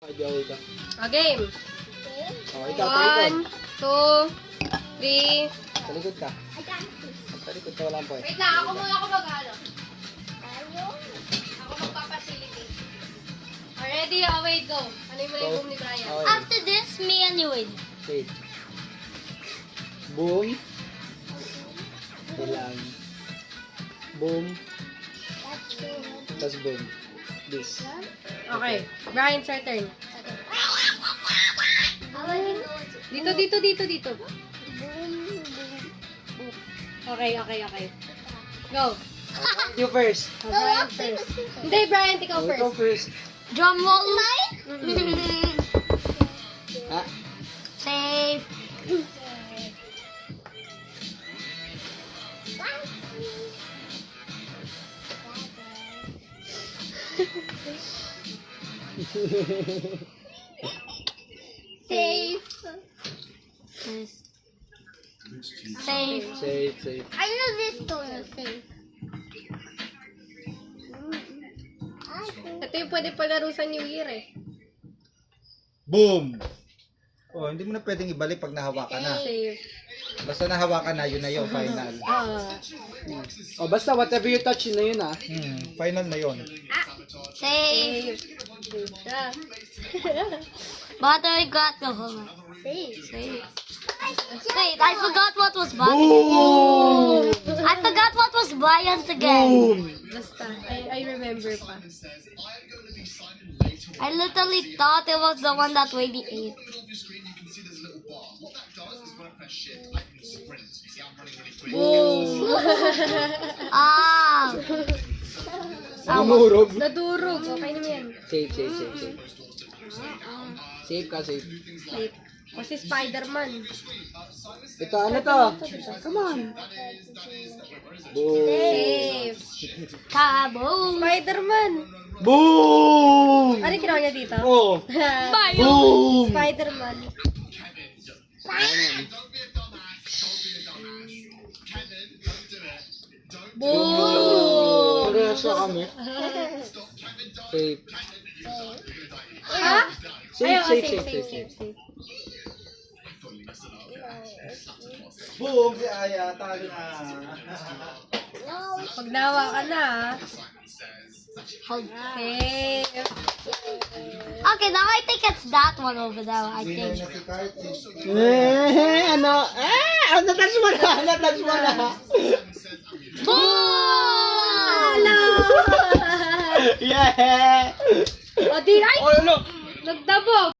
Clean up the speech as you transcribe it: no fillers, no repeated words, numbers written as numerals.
Away ka. Game. Oh, ikaw, talikod. 1, 2, 3. Talikod ka. Talikod ka, walang point. Wait lang, ako muna ako mag-ano. Ako magpapacilitate. Ready, away, go. Ano yung mali boom ni Brian? Okay. After this, me and you win. Okay. Boom. Ilang. Boom. Tapos boom. This. Okay, Brian, your turn. Dito. Okay. Go. You first. Brian first. Hindi, Brian, ikaw Ikaw first. first. Drum roll. Ha? Save. Safe. Safe. Safe. I know this one is safe. Ito yung pwede palaro sa New Year eh. Boom! Oh, hindi mo na pwedeng ibalik pag nahawakan na. Safe. Basta nahawakan na, yun na yun, final. Oh, basta whatever you touch, yun na yun ah. Final na yun. Safe. Siya. But I got the whole. Safe. Wait, I forgot what was Brian. I forgot what was Brian's again. Basta, I remember pa. I literally thought it was the one that weighed the 8. Ah! Lumurog. Nadurog. Okay naman yan. Safe. Safe ka, safe. Safe. Kasi Spider-Man. Ito, ano to? Come on. Boom. Safe. Kaboom! Spider-Man. Boom! Ano yung ginawa niya dito? Oh. Bye! Boom! Spider-Man. Boom! Parehas na kami. Safe. Ha? Safe. Boom! Si Aya, talo na. Pag nawa ka na, safe. Okay, now I think it's that one over there, I Winner think. na si Carty. Natouch mo na. Boom! Yeah! O di, ay! Oh, no. Nagdabog!